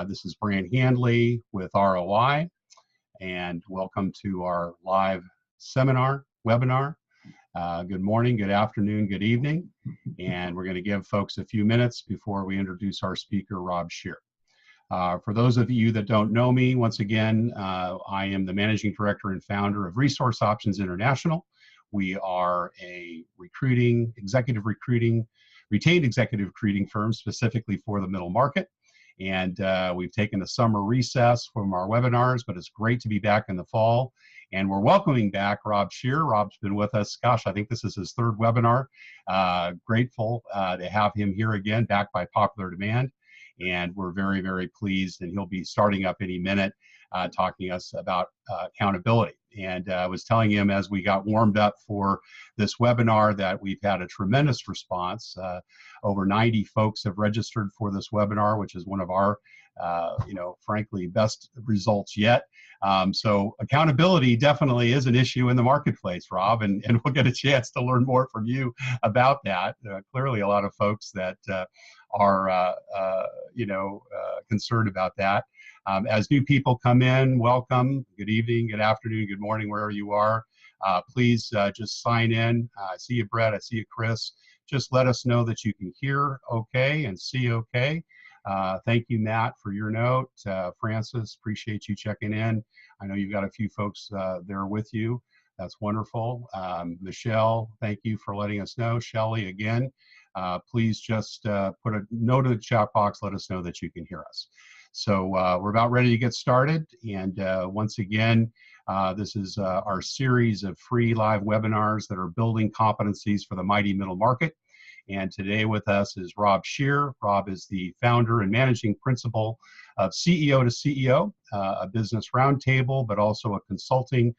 This is Brandt Handley with ROI, and welcome to our live webinar. Good morning, good afternoon, good evening, and we're going to give folks a few minutes before we introduce our speaker, Rob Sher. For those of you that don't know me, once again, I am the Managing Director and Founder of Resource Options International. We are a retained executive recruiting firm specifically for the middle market. And we've taken a summer recess from our webinars, but it's great to be back in the fall. And we're welcoming back Rob Sher. Rob's been with us, gosh, I think this is his third webinar. Grateful to have him here again, back by popular demand. And we're very, very pleased, and he'll be starting up any minute talking to us about accountability. And I was telling him as we got warmed up for this webinar that we've had a tremendous response. Over 90 folks have registered for this webinar, which is one of our, frankly, best results yet. So accountability definitely is an issue in the marketplace, Rob, and we'll get a chance to learn more from you about that. Clearly, a lot of folks that are, concerned about that. As new people come in, welcome. Good evening, good afternoon, good morning, wherever you are. Please just sign in. I see you, Brett. I see you, Chris. Just let us know that you can hear okay and see okay. Thank you, Matt, for your note. Francis, appreciate you checking in. I know you've got a few folks there with you. That's wonderful. Michelle, thank you for letting us know. Shelley, again, please just put a note in the chat box. Let us know that you can hear us. So we're about ready to get started. And once again, this is our series of free live webinars that are building competencies for the mighty middle market. And today with us is Rob Sher. Rob is the founder and managing principal of CEO to CEO, a business roundtable, but also a consulting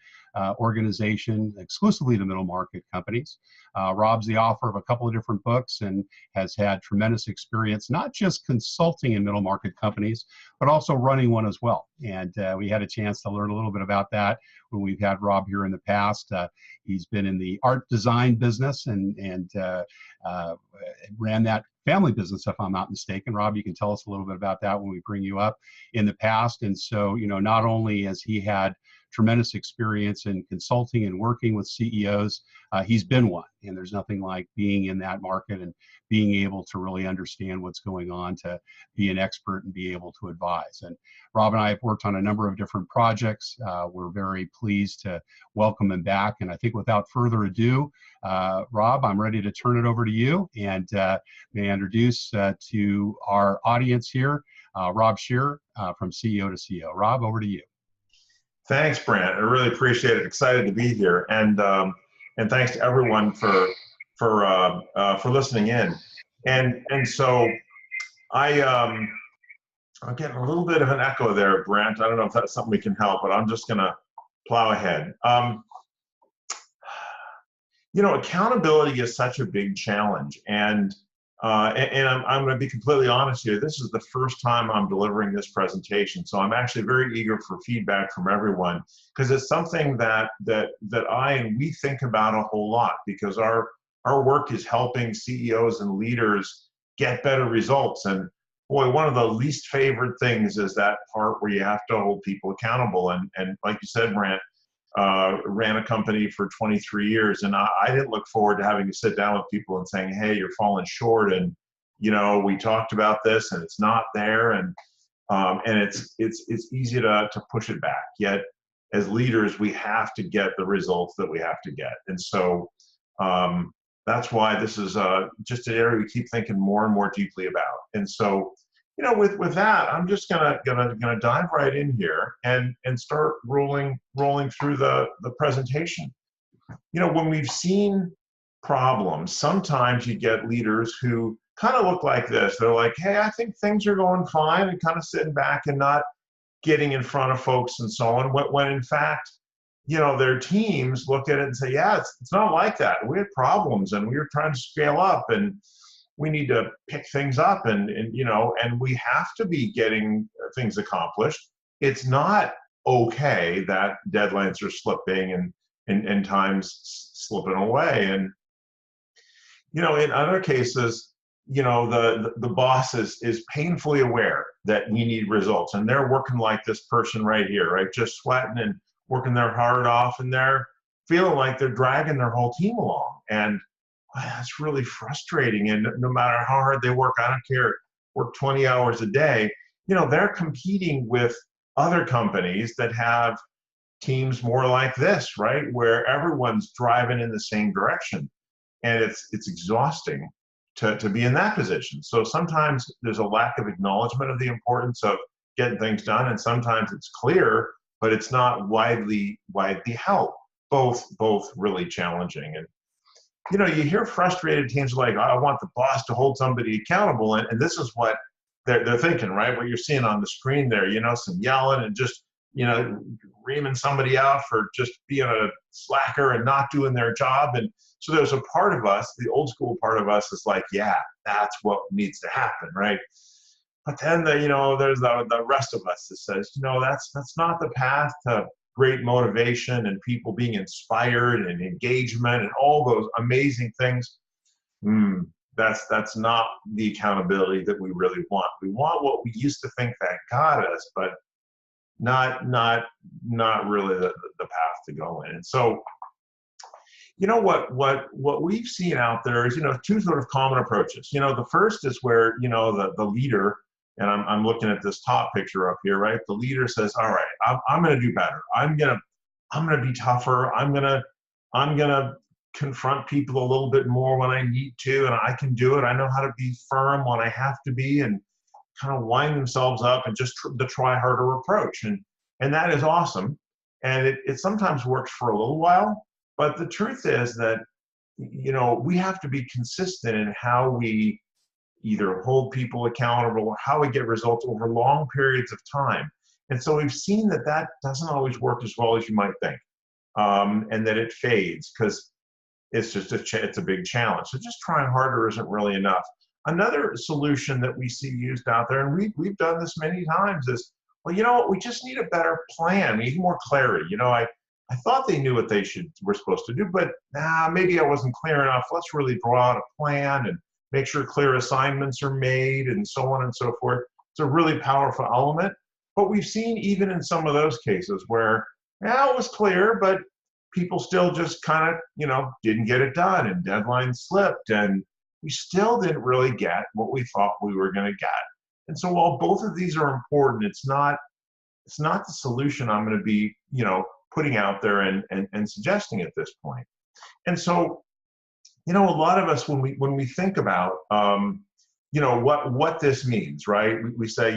organization exclusively to middle market companies. Rob's the author of a couple of different books and has had tremendous experience, not just consulting in middle market companies, but also running one as well. And we had a chance to learn a little bit about that when we've had Rob here in the past. He's been in the art design business and ran that family business, if I'm not mistaken. Rob, you can tell us a little bit about that when we bring you up in the past. And so, not only has he had tremendous experience in consulting and working with CEOs, he's been one. And there's nothing like being in that market and being able to really understand what's going on, to be an expert and be able to advise. And Rob and I have worked on a number of different projects. We're very pleased to welcome him back. And I think without further ado, Rob, I'm ready to turn it over to you, and may I introduce to our audience here, Rob Sher from CEO to CEO. Rob, over to you. Thanks, Brandt. I really appreciate it. Excited to be here, and thanks to everyone for listening in. And so I'm getting a little bit of an echo there, Brandt. I don't know if that's something we can help, but I'm just gonna plow ahead. Accountability is such a big challenge, and I'm going to be completely honest here. This is the first time I'm delivering this presentation, so I'm actually very eager for feedback from everyone, because it's something that we think about a whole lot, because our work is helping CEOs and leaders get better results. And boy, one of the least favorite things is that part where you have to hold people accountable. And like you said, Brandt, ran a company for 23 years, and I didn't look forward to having to sit down with people and saying, hey, you're falling short, and we talked about this and it's not there, and it's easy to push it back. Yet as leaders, we have to get the results that we have to get. And so that's why this is just an area we keep thinking more and more deeply about. And so with that, I'm just gonna dive right in here and start rolling through the presentation. When we've seen problems, sometimes you get leaders who kind of look like this. They're like, hey, I think things are going fine, and kind of sitting back and not getting in front of folks and so on. When in fact, their teams look at it and say, yeah, it's not like that. We had problems, and we were trying to scale up, and we need to pick things up, and we have to be getting things accomplished. It's not okay that deadlines are slipping and time's slipping away. And in other cases, the boss is painfully aware that we need results, and they're working like this person right here, right, just sweating and working their heart off, and they're feeling like they're dragging their whole team along, and that's really frustrating. And no matter how hard they work, I don't care, work 20 hours a day, they're competing with other companies that have teams more like this, right, where everyone's driving in the same direction, and it's exhausting to be in that position. So sometimes there's a lack of acknowledgement of the importance of getting things done, and sometimes it's clear, but it's not widely held. Both really challenging. And you hear frustrated teams like, I want the boss to hold somebody accountable, and this is what they're thinking, right? What you're seeing on the screen there, some yelling and just reaming somebody out for just being a slacker and not doing their job. And so there's a part of us, the old school part of us, is like, yeah, that's what needs to happen, right? But then there's the rest of us that says, that's not the path to great motivation and people being inspired and engagement and all those amazing things. That's not the accountability that we really want. We want what we used to think that got us, but not really the path to go in. And so, what we've seen out there is, two sort of common approaches. The first is where, the leader, and I'm looking at this top picture up here, right? The leader says, all right, I'm going to do better. I'm going to be tougher. I'm going to confront people a little bit more when I need to, and I can do it. I know how to be firm when I have to be, and kind of wind themselves up and just the try harder approach. And that is awesome. And it sometimes works for a little while, but the truth is that, we have to be consistent in how we either hold people accountable or how we get results over long periods of time. And so we've seen that doesn't always work as well as you might think, and that it fades because it's just it's a big challenge. So just trying harder isn't really enough. Another solution that we see used out there, and we've done this many times, is, well, we just need a better plan. We need more clarity. I thought they knew what were supposed to do, but maybe I wasn't clear enough. Let's really draw out a plan and make sure clear assignments are made and so on and so forth. It's a really powerful element. But we've seen even in some of those cases where, it was clear, but people still just kind of, didn't get it done, and deadlines slipped, and we still didn't really get what we thought we were going to get. And so while both of these are important, it's not the solution I'm going to be, putting out there and suggesting at this point. And so, a lot of us, when we think about, what this means, right? We say,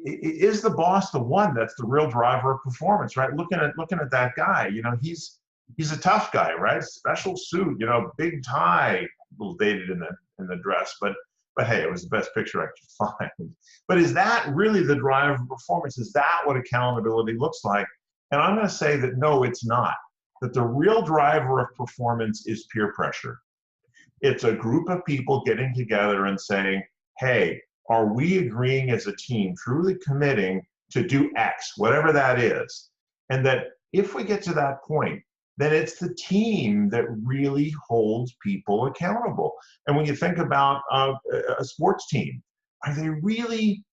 is the boss the one that's the real driver of performance, right? Looking at that guy, he's a tough guy, right? Special suit, big tie, a little dated in the dress, but hey, it was the best picture I could find. But is that really the driver of performance? Is that what accountability looks like? And I'm going to say that no, it's not. That the real driver of performance is peer pressure. It's a group of people getting together and saying, hey, are we agreeing as a team, truly committing to do X, whatever that is? And that if we get to that point, then it's the team that really holds people accountable. And when you think about a sports team, are they really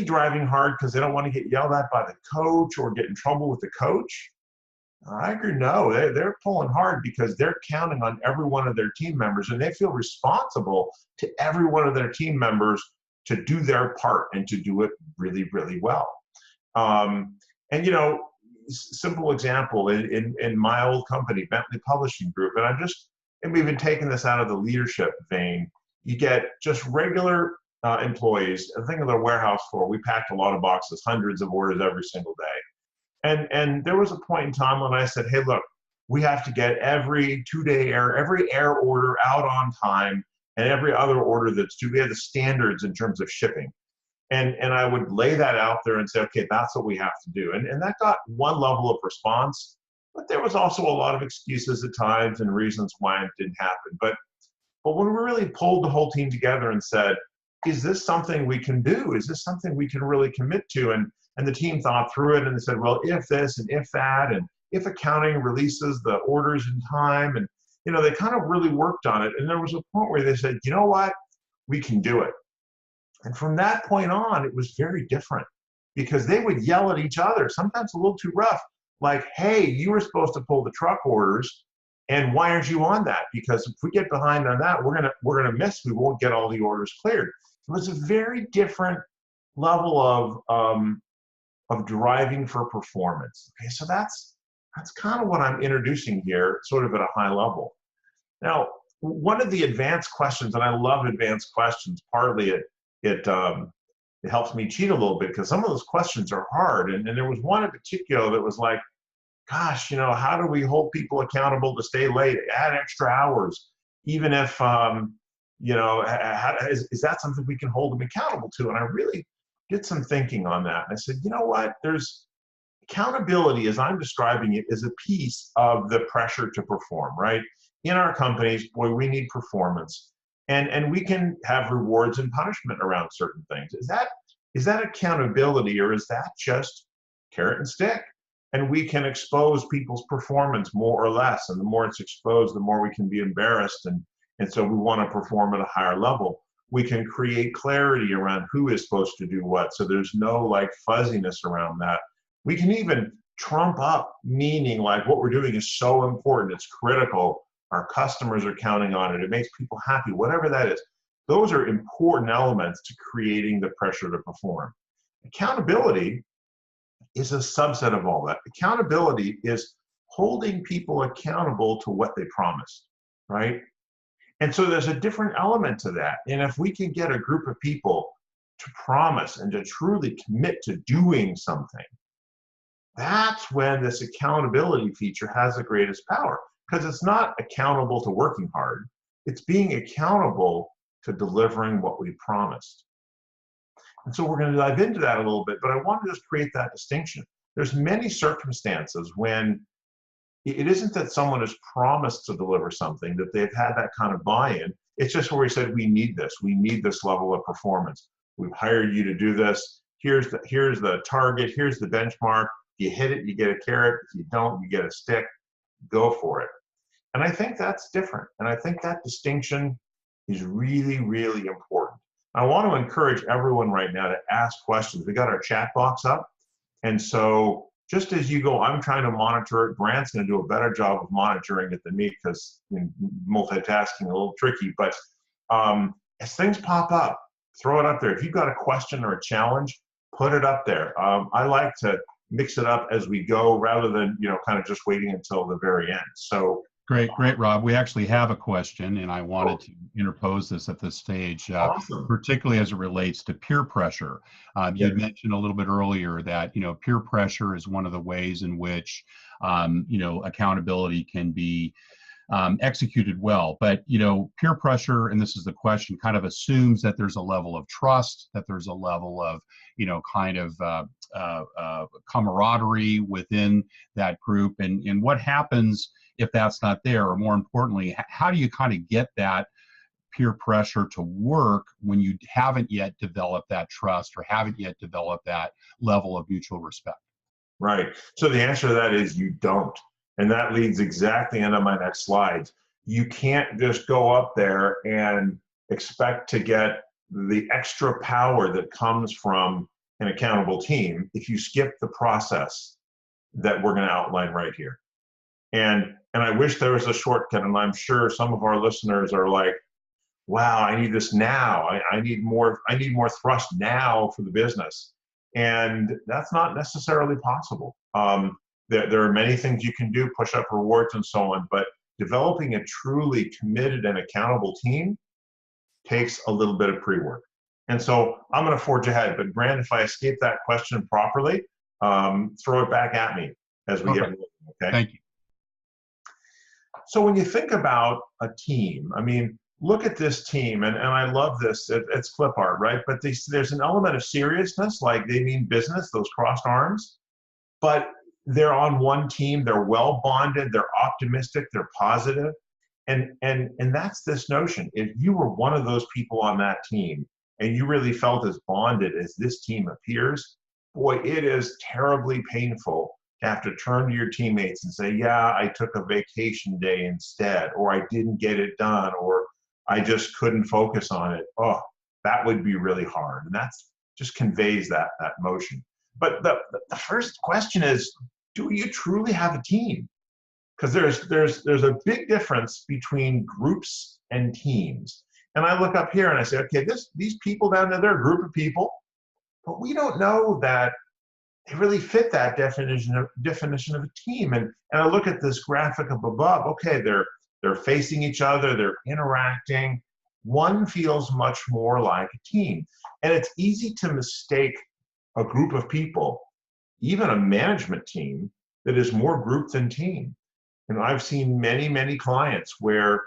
driving hard because they don't want to get yelled at by the coach or get in trouble with the coach? I agree. No, they're pulling hard because they're counting on every one of their team members, and they feel responsible to every one of their team members to do their part and to do it really, really well. And simple example in my old company, Bentley Publishing Group, and we've been taking this out of the leadership vein. You get just regular employees. Think of the warehouse floor. We packed a lot of boxes, hundreds of orders every single day. And there was a point in time when I said, hey, look, we have to get every every air order out on time, and every other order that's due. We have the standards in terms of shipping. And I would lay that out there and say, okay, that's what we have to do. And that got one level of response, but there was also a lot of excuses at times and reasons why it didn't happen. But when we really pulled the whole team together and said, is this something we can do? Is this something we can really commit to? And the team thought through it and they said, well, if this and if that, if accounting releases the orders in time. And, they kind of really worked on it. And there was a point where they said, you know what, we can do it. And from that point on, it was very different because they would yell at each other, sometimes a little too rough, like, hey, you were supposed to pull the truck orders, and why aren't you on that? Because if we get behind on that, we're gonna miss. We won't get all the orders cleared. It was a very different level of driving for performance. Okay, so that's kind of what I'm introducing here, sort of at a high level. Now, one of the advanced questions, and I love advanced questions, partly it helps me cheat a little bit because some of those questions are hard. And there was one in particular that was like, gosh, how do we hold people accountable to stay late, add extra hours, even if, is that something we can hold them accountable to? And I really did some thinking on that. And I said, you know what, there's accountability, as I'm describing it, is a piece of the pressure to perform, right? In our companies, boy, we need performance. And we can have rewards and punishment around certain things. Is that accountability, or is that just carrot and stick? And we can expose people's performance more or less. And the more it's exposed, the more we can be embarrassed. And so we want to perform at a higher level. We can create clarity around who is supposed to do what. So there's no like fuzziness around that. We can even trump up meaning, like what we're doing is so important, it's critical. Our customers are counting on it. It makes people happy, whatever that is. Those are important elements to creating the pressure to perform. Accountability is a subset of all that. Accountability is holding people accountable to what they promised, right? And so there's a different element to that. And if we can get a group of people to promise and to truly commit to doing something, that's when this accountability feature has the greatest power. Because it's not accountable to working hard. It's being accountable to delivering what we promised. And so we're going to dive into that a little bit, but I want to just create that distinction. There's many circumstances when it isn't that someone has promised to deliver something, that they've had that kind of buy-in. It's just where we said, we need this level of performance. We've hired you to do this. Here's the target, here's the benchmark. If you hit it, you get a carrot. If you don't, you get a stick. Go for it. And I think that's different. And I think that distinction is really, really important. I want to encourage everyone right now to ask questions. We got our chat box up. And so just as you go, I'm trying to monitor it. Brandt's going to do a better job of monitoring it than me because multitasking a little tricky. But as things pop up, throw it up there. If you've got a question or a challenge, put it up there. I like to mix it up as we go rather than, kind of just waiting until the very end. So Great, Rob. We actually have a question, and I wanted to interpose this at this stage, awesome. particularly as it relates to peer pressure. You mentioned a little bit earlier that, peer pressure is one of the ways in which, accountability can be executed well. But, peer pressure, and this is the question, kind of assumes that there's a level of trust, that there's a level of, camaraderie within that group. And what happens if that's not there? Or more importantly, how do you kind of get that peer pressure to work when you haven't yet developed that trust or haven't yet developed that level of mutual respect? Right. So the answer to that is you don't. And that leads exactly into my next slide. You can't just go up there and expect to get the extra power that comes from an accountable team if you skip the process that we're going to outline right here. And I wish there was a shortcut, and I'm sure some of our listeners are like, wow, I need this now. I need more thrust now for the business. And that's not necessarily possible. There are many things you can do, push up rewards and so on, but developing a truly committed and accountable team takes a little bit of pre-work. And so I'm going to forge ahead, but Brandt, if I escape that question properly, throw it back at me as we get moving, okay? Thank you. So when you think about a team, look at this team, and I love this, it's clip art, right? But there's an element of seriousness, like they mean business, those crossed arms, but they're on one team, they're well bonded, they're optimistic, they're positive. And that's this notion. If you were one of those people on that team and you really felt as bonded as this team appears, boy, it is terribly painful to have to turn to your teammates and say, yeah, I took a vacation day instead, or I didn't get it done, or I just couldn't focus on it. Oh, that would be really hard. And that's just conveys that motion. But the first question is, do you truly have a team? Because there's a big difference between groups and teams. And I look up here and I say, okay, these people down there, they're a group of people, but we don't know that they really fit that definition of a team. And I look at this graphic up above. Okay, they're facing each other, they're interacting. One feels much more like a team, and it's easy to mistake a group of people, even a management team, that is more group than team. And I've seen many clients where,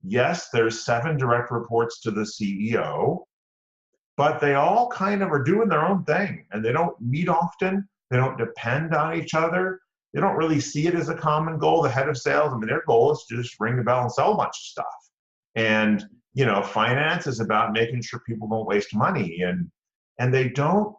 yes, there's 7 direct reports to the CEO, but they all kind of are doing their own thing, and they don't meet often. They don't depend on each other. They don't really see it as a common goal. The head of sales, I mean, their goal is to just ring the bell and sell a bunch of stuff. And, you know, finance is about making sure people don't waste money. And they don't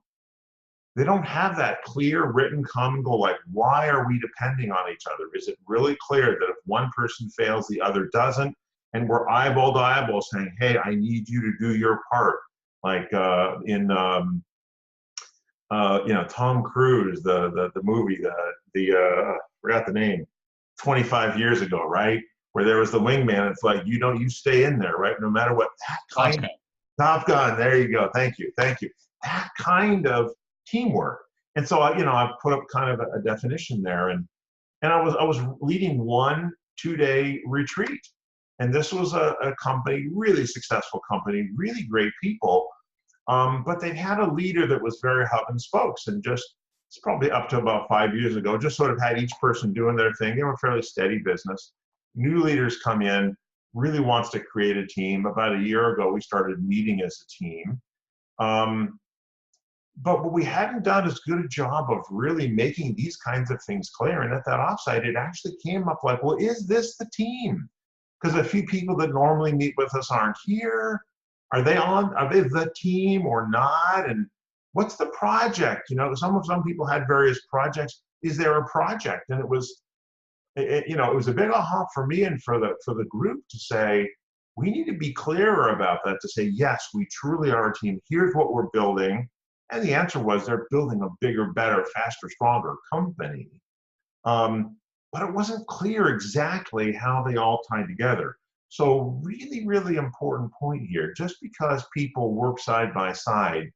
have that clear written common goal, like, why are we depending on each other? Is it really clear that if one person fails, the other doesn't? And we're eyeball to eyeball saying, hey, I need you to do your part. Like in you know, Tom Cruise, the movie, forgot the name, 25 years ago, right? Where there was the wingman. It's like, you stay in there, right? No matter what. That kind of, Top Gun, there you go. Thank you. That kind of teamwork. And so, you know, I put up kind of a definition there, and I was leading 1 2-day retreat. And this was a company, really successful company, really great people. But they had a leader that was very hub and spokes, and just, it's probably up to about 5 years ago, just sort of had each person doing their thing. They were a fairly steady business. New leaders come in, really wants to create a team. About a year ago, we started meeting as a team. But what we hadn't done as good a job of really making these kinds of things clear. And at that offsite, it actually came up like, well, is this the team? Because a few people that normally meet with us aren't here. Are they the team or not? And what's the project? You know, some people had various projects. Is there a project? And it was a big aha for me and for the group to say, we need to be clearer about that, to say, yes, we truly are a team. Here's what we're building. And the answer was, they're building a bigger, better, faster, stronger company. But it wasn't clear exactly how they all tied together. So really, really important point here. Just because people work side by side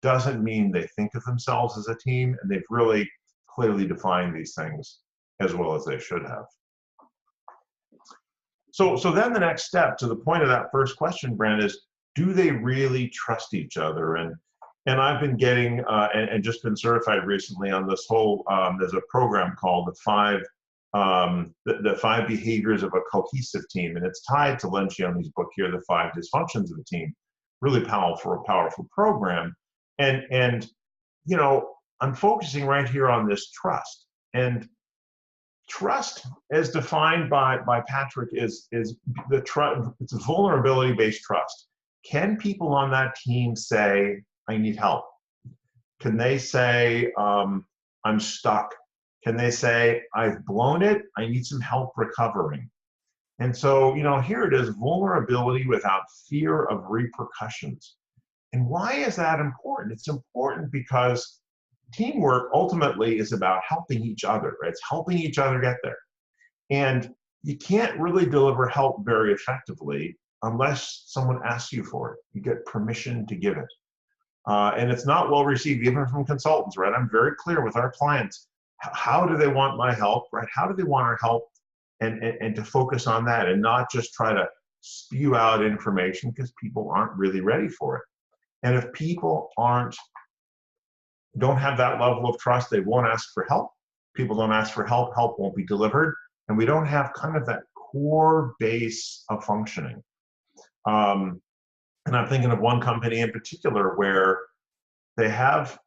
doesn't mean they think of themselves as a team, and they've really clearly defined these things as well as they should have. So then the next step, to the point of that first question, Brandt, is, do they really trust each other? And I've been getting and just been certified recently on this whole. There's a program called the 5 behaviors of a cohesive team, and it's tied to Lencioni's book here, The 5 Dysfunctions of a Team. Really powerful program. And you know, I'm focusing right here on this trust. And trust, as defined by Patrick, is the trust. It's a vulnerability-based trust. Can people on that team say, I need help? Can they say, I'm stuck? Can they say, I've blown it, I need some help recovering? And so, you know, here it is, vulnerability without fear of repercussions. And why is that important? It's important because teamwork ultimately is about helping each other, right? It's helping each other get there. And you can't really deliver help very effectively unless someone asks you for it. You get permission to give it. And it's not well received, even from consultants, right? I'm very clear with our clients. How do they want my help, right? How do they want our help? And to focus on that, and not just try to spew out information, because people aren't really ready for it. And if people don't have that level of trust, they won't ask for help. People don't ask for help, help won't be delivered. And we don't have kind of that core base of functioning. And I'm thinking of one company in particular where they have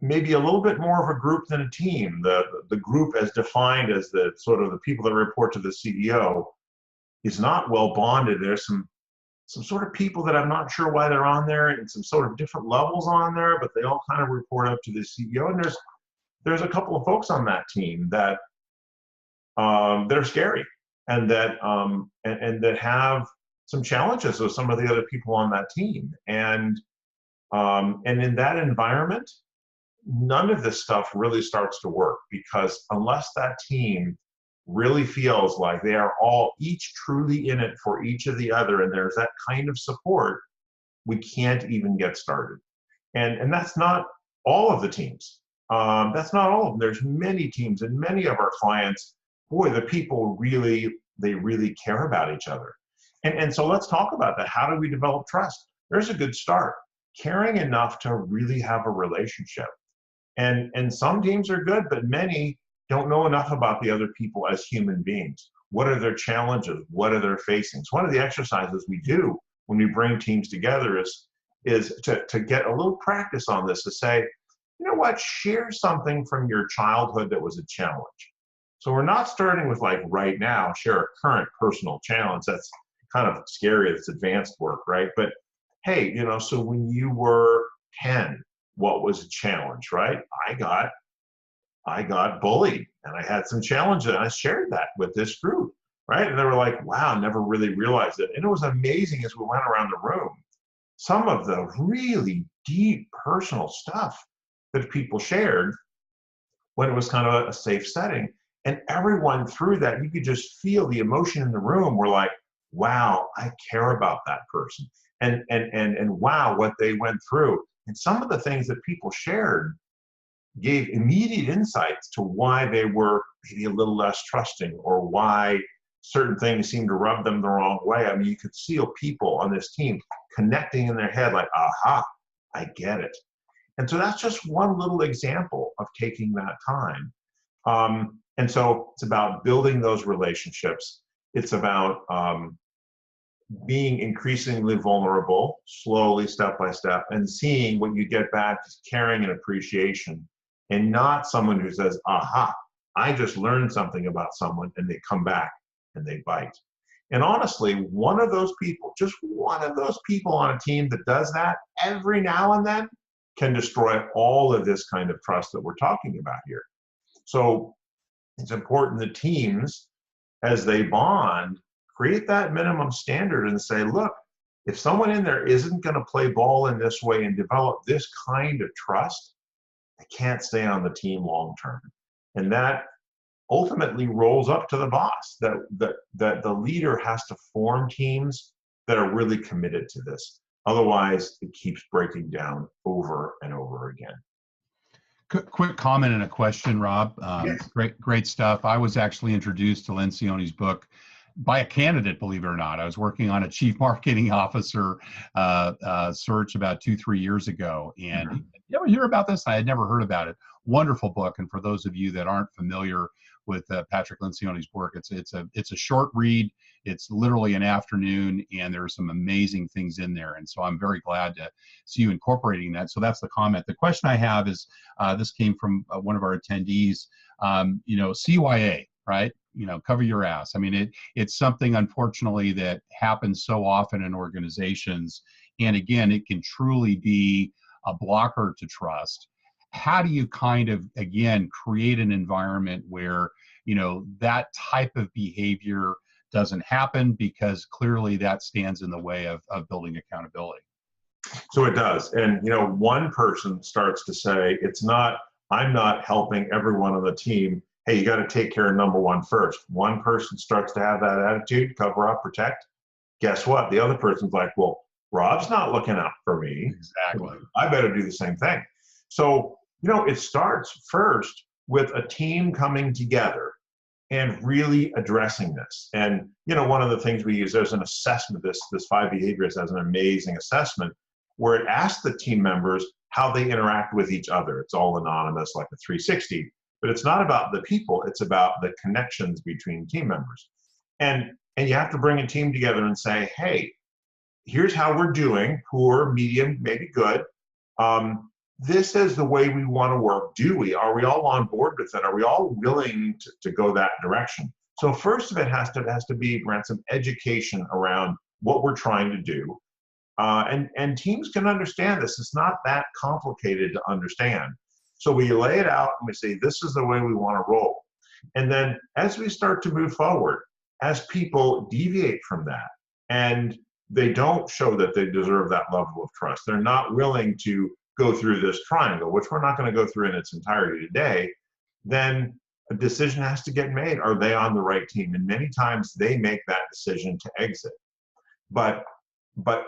maybe a little bit more of a group than a team. The group, as defined as the sort of the people that report to the CEO, is not well bonded. There's some sort of people that I'm not sure why they're on there, and some sort of different levels on there, but they all kind of report up to the CEO. And there's a couple of folks on that team that that are scary, and that have some challenges with some of the other people on that team. And in that environment, none of this stuff really starts to work, because unless that team really feels like they are all each truly in it for each of the other, and there's that kind of support, we can't even get started. And that's not all of the teams. That's not all of them. There's many teams, and many of our clients, boy, the people they really care about each other. And so let's talk about that. How do we develop trust? There's a good start. Caring enough to really have a relationship. And some teams are good, but many don't know enough about the other people as human beings. What are their challenges? What are their facings? One of the exercises we do when we bring teams together is to get a little practice on this, to say, you know what, share something from your childhood that was a challenge. So we're not starting with, like, right now, share a current personal challenge. That's kind of scary. It's advanced work, right? But hey, so when you were 10, what was a challenge, right? I got bullied, and I had some challenges, and I shared that with this group, right? And they were like, wow, never really realized it. And it was amazing as we went around the room, some of the really deep personal stuff that people shared when it was kind of a safe setting. And everyone through that, you could just feel the emotion in the room. We're like, wow, I care about that person. And wow, what they went through. And some of the things that people shared gave immediate insights to why they were maybe a little less trusting, or why certain things seemed to rub them the wrong way. I mean, you could see people on this team connecting in their head, like, aha, I get it. And so that's just one little example of taking that time. And so it's about building those relationships. It's about being increasingly vulnerable, slowly, step by step, and seeing what you get back is caring and appreciation, and not someone who says, aha, I just learned something about someone, and they come back and they bite. And honestly, one of those people, just one of those people on a team that does that every now and then, can destroy all of this kind of trust that we're talking about here. So it's important that teams, as they bond, create that minimum standard and say, look, if someone in there isn't going to play ball in this way and develop this kind of trust, they can't stay on the team long term. And that ultimately rolls up to the boss, that the leader has to form teams that are really committed to this. Otherwise, it keeps breaking down over and over again. Quick comment and a question, Rob. Yes. Great stuff. I was actually introduced to Lencioni's book by a candidate, believe it or not. I was working on a chief marketing officer search about 2-3 years ago, and you ever hear about this? I had never heard about it. Wonderful book, and for those of you that aren't familiar with Patrick Lencioni's work, it's a short read. It's literally an afternoon, and there are some amazing things in there. And so I'm very glad to see you incorporating that. So that's the comment. The question I have is, this came from one of our attendees. CYA, right? Cover your ass. I mean, it's something, unfortunately, that happens so often in organizations. And again, it can truly be a blocker to trust. How do you kind of, again, create an environment where, that type of behavior doesn't happen, because clearly that stands in the way of building accountability? So it does. And, one person starts to say, I'm not helping everyone on the team. Hey, you got to take care of number one first. One person starts to have that attitude, cover up, protect. Guess what? The other person's like, well, Rob's not looking out for me. Exactly. I better do the same thing. So, it starts first with a team coming together and really addressing this. And, one of the things we use, there's an assessment, this 5 behaviors has an amazing assessment where it asks the team members how they interact with each other. It's all anonymous, like a 360, but it's not about the people, it's about the connections between team members. And you have to bring a team together and say, hey, here's how we're doing, poor, medium, maybe good. This is the way we want to work. Are we all on board with it? Are we all willing to go that direction? So first of it has to be, Brandt, some education around what we're trying to do. And teams can understand this. It's not that complicated to understand. So we lay it out and we say, this is the way we want to roll. And then as we start to move forward, as people deviate from that and they don't show that they deserve that level of trust, they're not willing to go through this triangle, which we're not going to go through in its entirety today, then a decision has to get made. Are they on the right team? And many times they make that decision to exit. But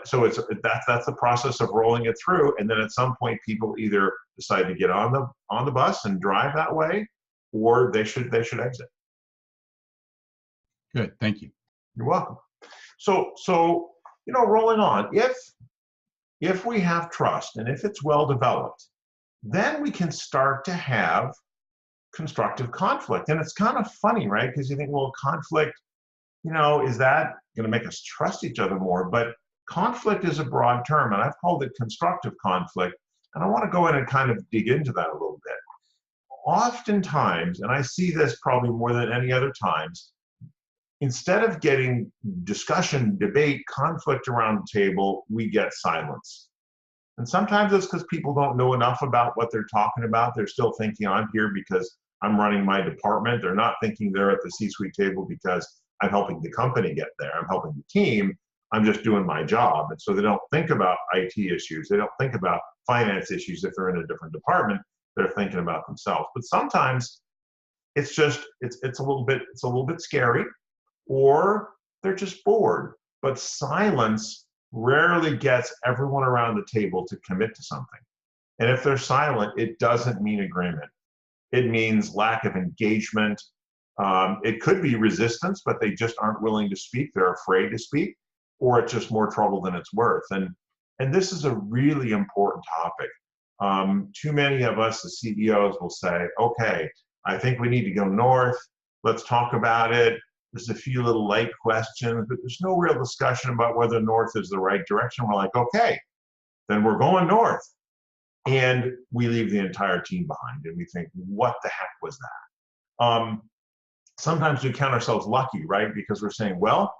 so that's the process of rolling it through. And then at some point, people either decide to get on the bus and drive that way, or they should exit. Good, thank you. You're welcome. So rolling on, if we have trust and if it's well developed, then we can start to have constructive conflict. And it's kind of funny, right? Because you think, well, conflict, is that going to make us trust each other more? But conflict is a broad term, and I've called it constructive conflict. And I want to go in and kind of dig into that a little bit. Oftentimes, and I see this probably more than any other times, instead of getting discussion, debate, conflict around the table, we get silence. And sometimes it's because people don't know enough about what they're talking about. They're still thinking, I'm here because I'm running my department. They're not thinking they're at the C-suite table because I'm helping the company get there. I'm helping the team. I'm just doing my job. And so they don't think about IT issues. They don't think about finance issues if they're in a different department. They're thinking about themselves. But sometimes it's just, it's a little bit scary, or they're just bored. But silence rarely gets everyone around the table to commit to something. And if they're silent, it doesn't mean agreement. It means lack of engagement. It could be resistance, but they just aren't willing to speak. They're afraid to speak, or it's just more trouble than it's worth. And this is a really important topic. Too many of us as CEOs will say, okay, I think we need to go north. Let's talk about it. There's a few little light questions, but there's no real discussion about whether north is the right direction. We're like, okay, then we're going north. And we leave the entire team behind, and we think, what the heck was that? Sometimes we count ourselves lucky, right? Because we're saying, well,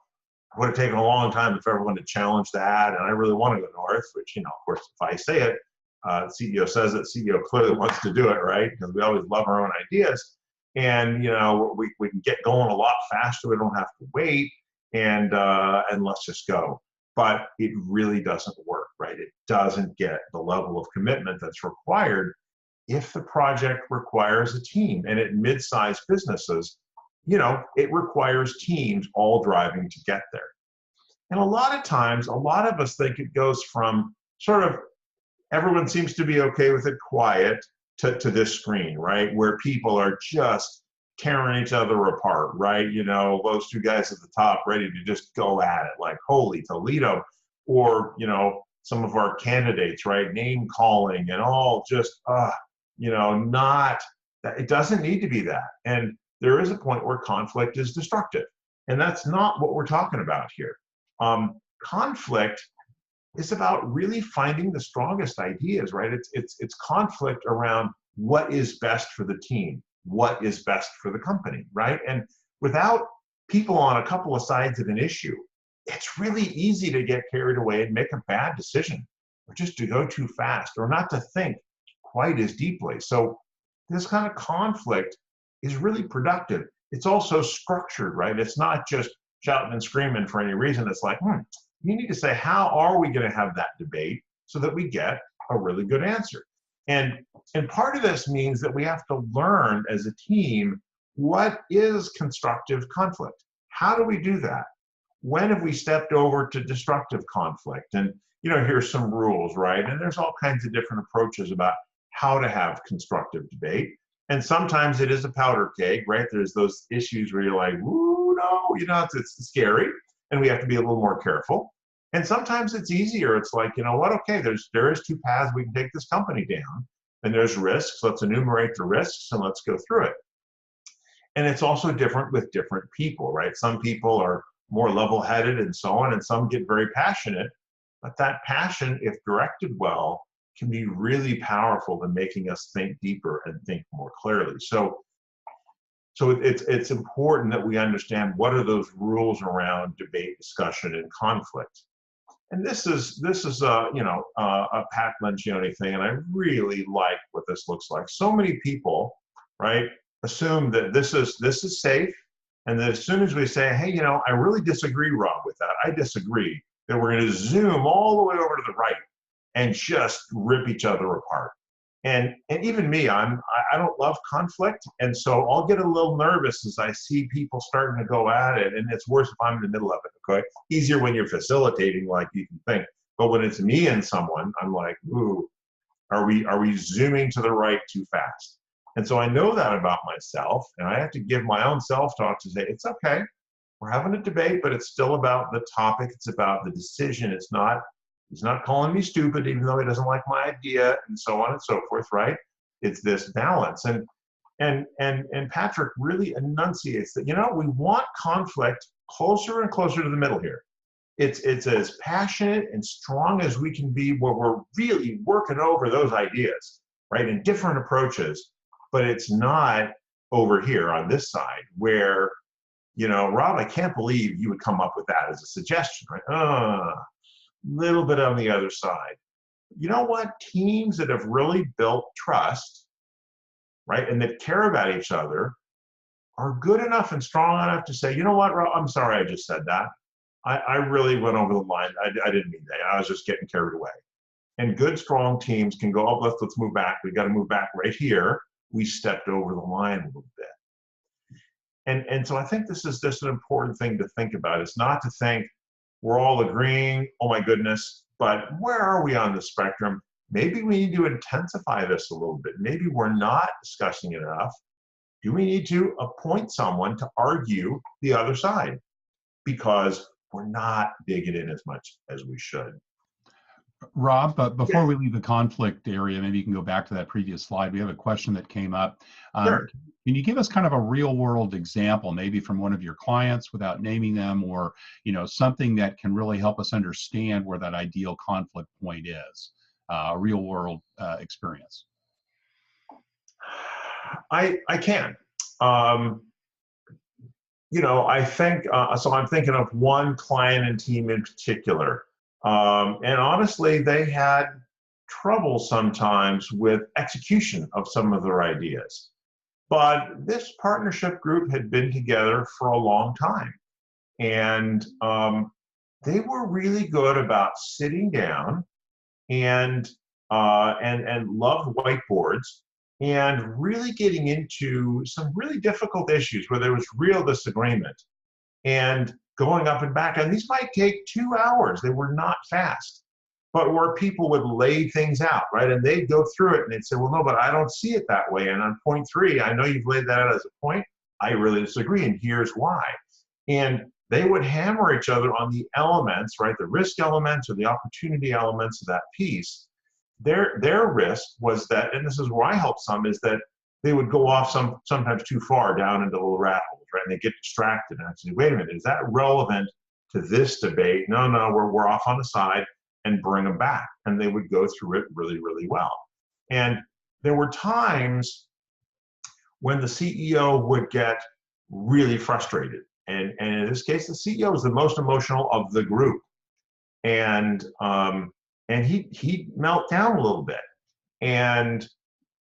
it would have taken a long time if everyone had challenged that, and I really want to go north, which, of course, if I say it, CEO says it, CEO clearly wants to do it, right? Because we always love our own ideas. And, we can get going a lot faster. We don't have to wait, and let's just go. But it really doesn't work, right? It doesn't get the level of commitment that's required if the project requires a team. And at mid-sized businesses, it requires teams all driving to get there. And a lot of times, a lot of us think it goes from sort of everyone seems to be okay with it quiet to this screen, right? Where people are just tearing each other apart, right? Those two guys at the top ready to just go at it like holy Toledo, or, some of our candidates, right? Name calling and all just, not that. It doesn't need to be that. And there is a point where conflict is destructive. And that's not what we're talking about here. Conflict is about really finding the strongest ideas, right? It's conflict around what is best for the team, what is best for the company, right? And without people on a couple of sides of an issue, it's really easy to get carried away and make a bad decision, or just to go too fast, or not to think quite as deeply. So this kind of conflict is really productive. It's also structured, right? It's not just shouting and screaming for any reason. It's like, you need to say, how are we going to have that debate so that we get a really good answer? And part of this means that we have to learn as a team, what is constructive conflict? How do we do that? When have we stepped over to destructive conflict? And, here's some rules, right? And there's all kinds of different approaches about how to have constructive debate. And sometimes it is a powder keg, right? There's those issues where you're like, ooh, no, it's scary, and we have to be a little more careful. And sometimes it's easier. It's like, okay, there is two paths we can take this company down, and there's risks. Let's enumerate the risks and let's go through it. And it's also different with different people, right? Some people are more level-headed and so on, and some get very passionate. But that passion, if directed well, can be really powerful in making us think deeper and think more clearly. So it's important that we understand what are those rules around debate, discussion, and conflict. this is a Pat Lencioni thing, and I really like what this looks like. So many people, right, assume that this is safe, and that as soon as we say, hey, I really disagree, Rob, with that. I disagree, that we're going to zoom all the way over to the right and just rip each other apart. And even me, I don't love conflict, and so I'll get a little nervous as I see people starting to go at it, and it's worse if I'm in the middle of it. Okay, easier when you're facilitating, like you can think, but when it's me and someone, I'm like, ooh, are we zooming to the right too fast? And so I know that about myself, and I have to give my own self-talk to say, it's okay, we're having a debate, but it's still about the topic, it's about the decision. He's not calling me stupid, even though he doesn't like my idea, and so on and so forth, right? It's this balance. And Patrick really enunciates that, we want conflict closer and closer to the middle here. It's as passionate and strong as we can be, where we're really working over those ideas, right? And different approaches, but it's not over here on this side where, Rob, I can't believe you would come up with that as a suggestion, right? Little bit on the other side. You know what? Teams that have really built trust, right, and that care about each other are good enough and strong enough to say, you know what, Rob, I'm sorry I just said that. I really went over the line. I didn't mean that. I was just getting carried away. And good, strong teams can go, oh, let's move back. We got to move back right here. We stepped over the line a little bit. And so I think this is just an important thing to think about. It's not to think, we're all agreeing, oh my goodness, but where are we on the spectrum? Maybe we need to intensify this a little bit. Maybe we're not discussing it enough. Do we need to appoint someone to argue the other side? Because we're not digging in as much as we should. Rob, but before we leave the conflict area, maybe you can go back to that previous slide. We have a question that came up. Sure. Can you give us kind of a real world example, maybe from one of your clients without naming them, or something that can really help us understand where that ideal conflict point is, a real world experience? I can. I think, so I'm thinking of one client and team in particular. And honestly, they had trouble sometimes with execution of some of their ideas. But this partnership group had been together for a long time. And they were really good about sitting down and loved whiteboards and really getting into some really difficult issues where there was real disagreement and going up and back. And these might take 2 hours. They were not fast, but where people would lay things out, right? And they'd go through it and they'd say, well, no, but I don't see it that way. And on point 3, I know you've laid that out as a point. I really disagree, and here's why. And they would hammer each other on the elements, right? The risk elements or the opportunity elements of that piece. Their risk was that, and this is where I help some, is that they would go off sometimes too far down into little rat holes, right? And they get distracted and say, wait a minute, is that relevant to this debate? No, we're off on the side, and bring them back. And they would go through it really, really well. And there were times when the CEO would get really frustrated. And in this case, the CEO was the most emotional of the group. And he'd melt down a little bit.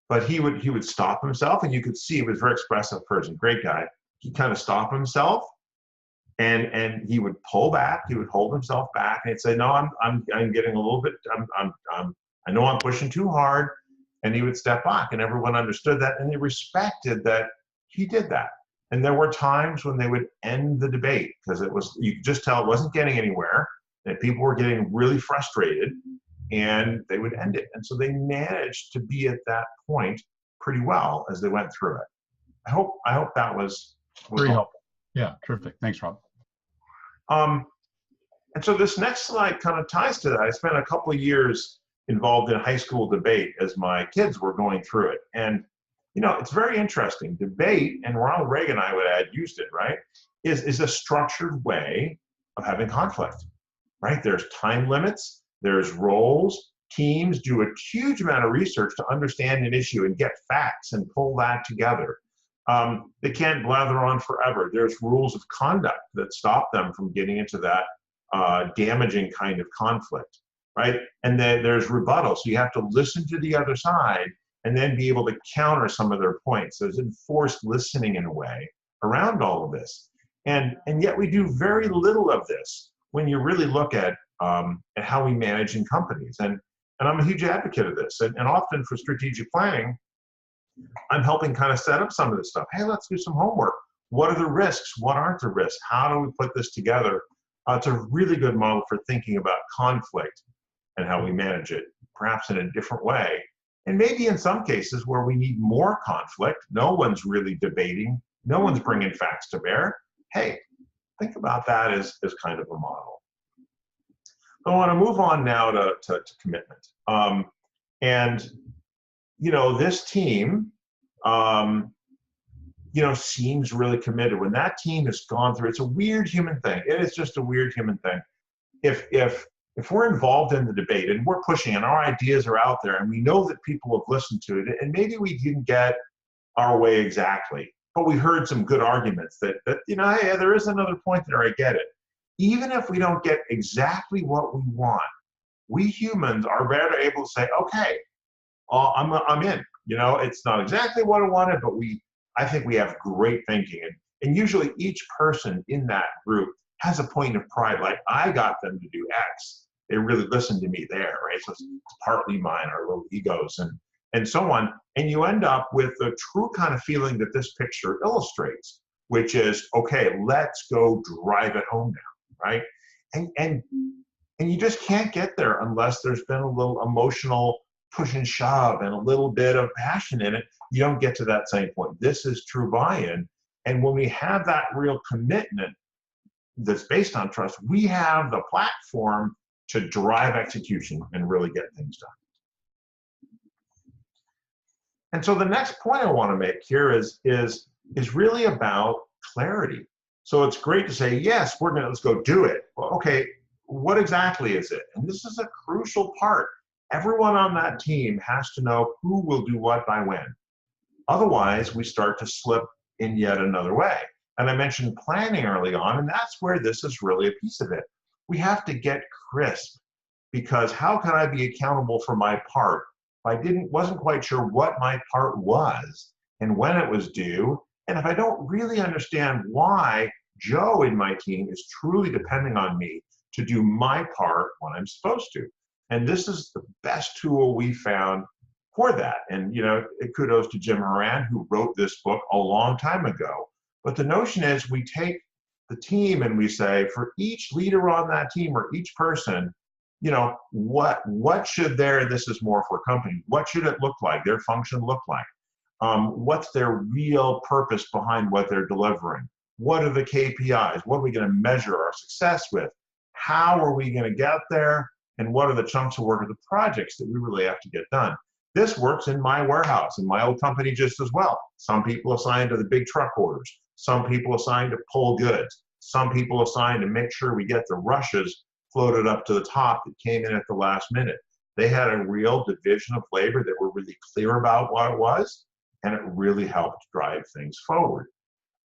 But he would stop himself, and you could see he was a very expressive person, great guy. He'd kind of stop himself, and he would pull back. He would hold himself back, and he'd say, "No, I'm getting a little bit. I know I'm pushing too hard." And he would step back, and everyone understood that, and they respected that he did that. And there were times when they would end the debate because you could just tell it wasn't getting anywhere, and people were getting really frustrated. And they would end it. And so they managed to be at that point pretty well as they went through it. I hope that was very helpful. Yeah, terrific. Thanks, Rob. And so this next slide kind of ties to that. I spent a couple of years involved in high school debate as my kids were going through it. And, it's very interesting. Debate, and Ronald Reagan, I would add, used it, right, is a structured way of having conflict, right? There's time limits. There's roles. Teams do a huge amount of research to understand an issue and get facts and pull that together. They can't blather on forever. There's rules of conduct that stop them from getting into that damaging kind of conflict, right? And then there's rebuttal. So you have to listen to the other side and then be able to counter some of their points. There's enforced listening in a way around all of this. And yet we do very little of this when you really look at how we manage in companies. And I'm a huge advocate of this. And often for strategic planning, I'm helping kind of set up some of this stuff. Hey, let's do some homework. What are the risks? What aren't the risks? How do we put this together? It's a really good model for thinking about conflict and how we manage it, perhaps in a different way. And maybe in some cases where we need more conflict, no one's really debating, no one's bringing facts to bear. Hey, think about that as kind of a model. I want to move on now to commitment. And, you know, this team, you know, seems really committed. When that team has gone through, it's a weird human thing. It is just a weird human thing. If we're involved in the debate and we're pushing and our ideas are out there and we know that people have listened to it and maybe we didn't get our way exactly, but we heard some good arguments that you know, hey, there is another point there, I get it. Even if we don't get exactly what we want, we humans are better able to say, okay, I'm in. You know, it's not exactly what I wanted, but I think we have great thinking. And usually each person in that group has a point of pride, like I got them to do X. They really listened to me there, right? So it's partly mine, our little egos and so on. And you end up with the true kind of feeling that this picture illustrates, which is, okay, let's go drive it home now, right? And you just can't get there unless there's been a little emotional push and shove and a little bit of passion in it. You don't get to that same point. This is true buy-in. And when we have that real commitment that's based on trust, we have the platform to drive execution and really get things done. And so the next point I want to make here is really about clarity. So it's great to say, yes, let's go do it. Well, okay, what exactly is it? And this is a crucial part. Everyone on that team has to know who will do what by when. Otherwise, we start to slip in yet another way. And I mentioned planning early on, and that's where this is really a piece of it. We have to get crisp, because how can I be accountable for my part if I wasn't quite sure what my part was and when it was due, and if I don't really understand why Joe in my team is truly depending on me to do my part when I'm supposed to. And this is the best tool we found for that. And, you know, kudos to Jim Moran, who wrote this book a long time ago. But the notion is we take the team and we say, for each leader on that team or each person, you know, what should this is more for a company, what should it look like, their function look like? What's their real purpose behind what they're delivering? What are the KPIs? What are we going to measure our success with? How are we going to get there? And what are the chunks of work or the projects that we really have to get done? This works in my warehouse, in my old company just as well. Some people assigned to the big truck orders. Some people assigned to pull goods. Some people assigned to make sure we get the rushes floated up to the top that came in at the last minute. They had a real division of labor that were really clear about what it was, and it really helped drive things forward.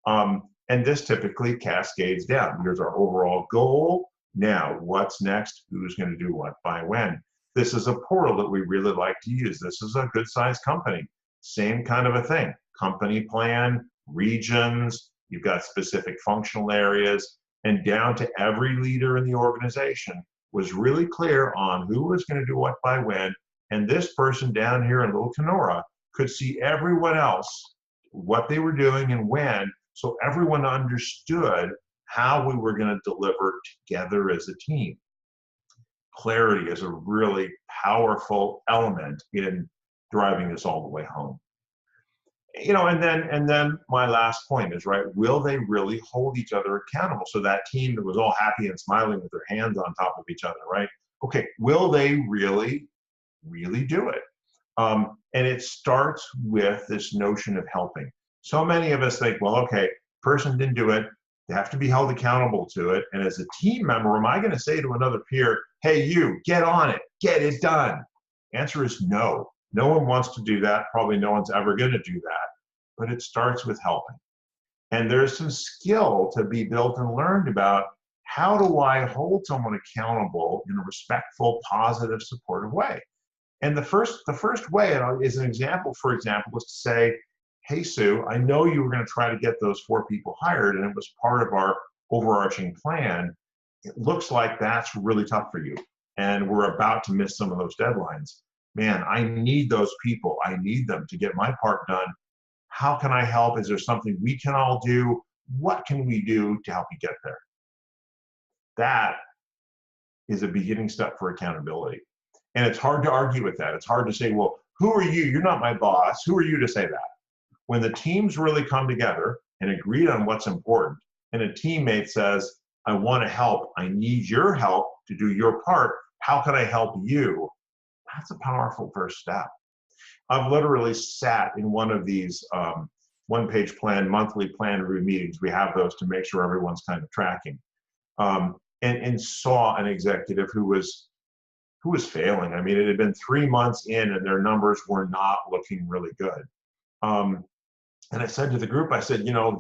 And this typically cascades down. Here's our overall goal. Now, what's next? Who's going to do what by when? This is a portal that we really like to use. This is a good-sized company. Same kind of a thing. Company plan, regions, you've got specific functional areas, and down to every leader in the organization was really clear on who was going to do what by when. And this person down here in Little Kenora could see everyone else, what they were doing and when, so everyone understood how we were going to deliver together as a team. Clarity is a really powerful element in driving this all the way home. You know, and then my last point is, right, will they really hold each other accountable? So that team that was all happy and smiling with their hands on top of each other, right? Okay, will they really do it? And it starts with this notion of helping. So many of us think, well, okay, person didn't do it. They have to be held accountable to it. And as a team member, am I going to say to another peer, hey, you, get on it, get it done? Answer is no. No one wants to do that. Probably no one's ever going to do that. But it starts with helping. And there's some skill to be built and learned about how do I hold someone accountable in a respectful, positive, supportive way? And the first way, and is an example, for example, was to say, hey, Sue, I know you were going to try to get those 4 people hired, and it was part of our overarching plan. It looks like that's really tough for you, and we're about to miss some of those deadlines. Man, I need those people. I need them to get my part done. How can I help? Is there something we can all do? What can we do to help you get there? That is a beginning step for accountability. And it's hard to argue with that. It's hard to say, well, who are you? You're not my boss. Who are you to say that? When the teams really come together and agree on what's important, and a teammate says, I want to help. I need your help to do your part. How can I help you? That's a powerful first step. I've literally sat in one of these one-page plan, monthly plan review meetings. We have those to make sure everyone's kind of tracking. And saw an executive who was failing. I mean, it had been 3 months in and their numbers were not looking really good. And I said to the group, I said, you know,